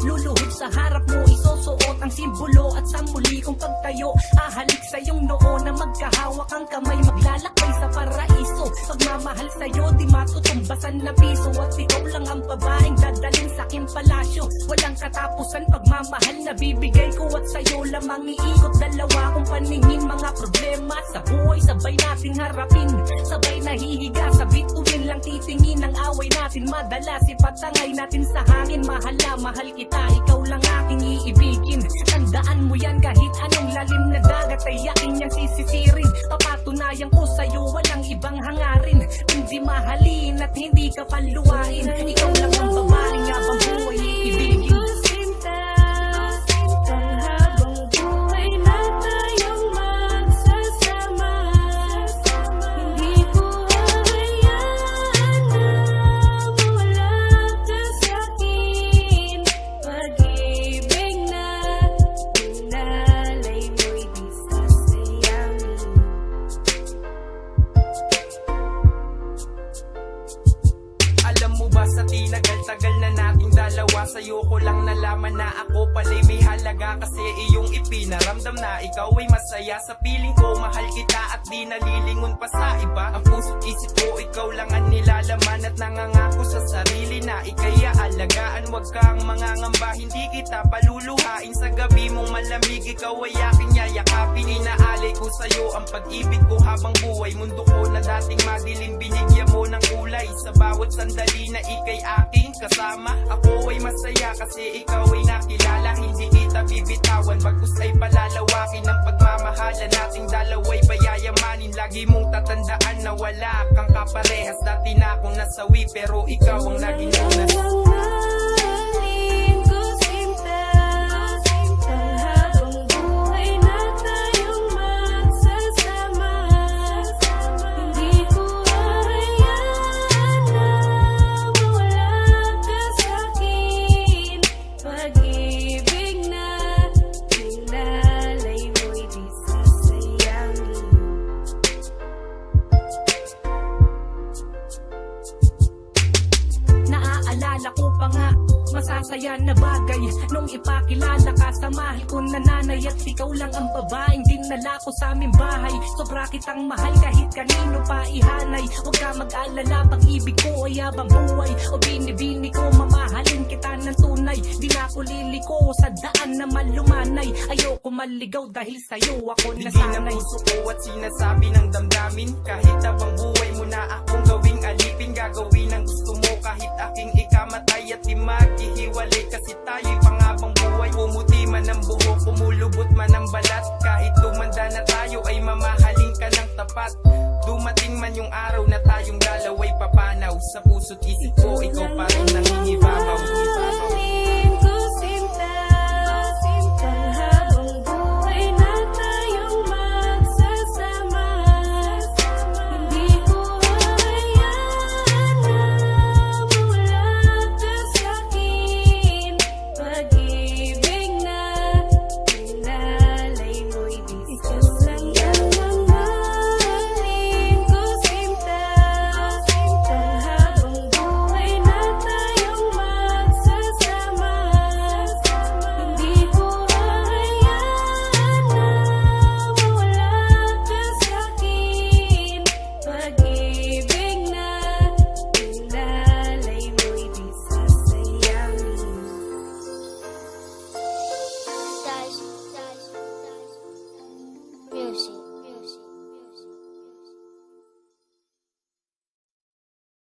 Luluhod sa harap mo, isusuot ang simbolo. At sa muli kong pagtayo, ahalik sa iyong noo na magkahawak ang kamay, maglalakbay sa paraiso. Pagmamahal sa'yo, di matutumbasan na piso. At ikaw lang ang babaeng dadalhin sa aking palasyo. Walang katapusan pagmamahal na bibigay ko. At sa'yo lamang iikot dalawa kong paningin. Mga problema sa buhay sabay nating harapin, sabay nahihiga sa bituin lang titingin. Ang away natin madalas ipatangay natin sa hangin. Mahal na mahal kita, ikaw lang aking iibigin. Tandaan mo yan, kahit anong lalim na dagat ay aking niyang sisisirin. Papatunayan ko sa'yo walang ibang hangarin, hindi mahalin at hindi ka paluwain. Ikaw lang ang babaeng habang buhay iibigin. Sa tinagal-tagal na nating dalawa, sa'yo ko lang nalaman na ako pala'y may halaga. Kasi iyong ipinaramdam na ikaw ay masaya. Sa piling ko mahal kita at di nalilingon pa sa iba. Ang puso't isip ko ikaw lang ang nilalaman. At nangangako sa sarili na ika'y aalagaan. Huwag kang mangangamba, hindi kita paluluhain. Sa gabi mong malamig, ikaw ay aking yayakapin. Inaalay ko sa'yo ang pag-ibig ko habang buhay. Mundo ko na dating madilim, binigyan mo ng kulay. Sa bawat sandali na ika'y aking kasama, ako ay masaya kasi ikaw ay nakilala. Hindi kita bibitawan, bagkus ay palalawakin. Ang pagmamahalan nating dalawa'y bayayamanin. Lagi mong tatandaan na wala kang kaparehas. Dati na akong nasawi pero ikaw ang naging lunas. Naalala ko pa nga, masasaya na bagay nung ipakilala ka sa mahal ko na nanay. At ikaw lang ang babaeng dinala ko sa aming bahay. Sobra kitang mahal kahit kanino pa ihanay. Huwag ka mag-alala, pag-ibig ko ay habang buhay. O binibini ko, mamahalin kita ng tunay. Di na ako liliko sa daan na malumanay. Ayoko maligaw dahil sa'yo ako nasanay. Hindi ng puso ko at sinasabi ng damdamin. Kahit habang buhay mo na akong gawing alipin. Gagawin ang gusto mo kahit aking ikamatay. At di maghihiwalay kasi tayo'y pangabang buhay. Pumuti man ang buhok, pumulubot man ang balat. Kahit tumanda na tayo ay mamahalin ka ng tapat. Dumating man yung araw na tayong dalawa'y papanaw. Sa puso't isip ko, ikaw pa rin nangingibabaw.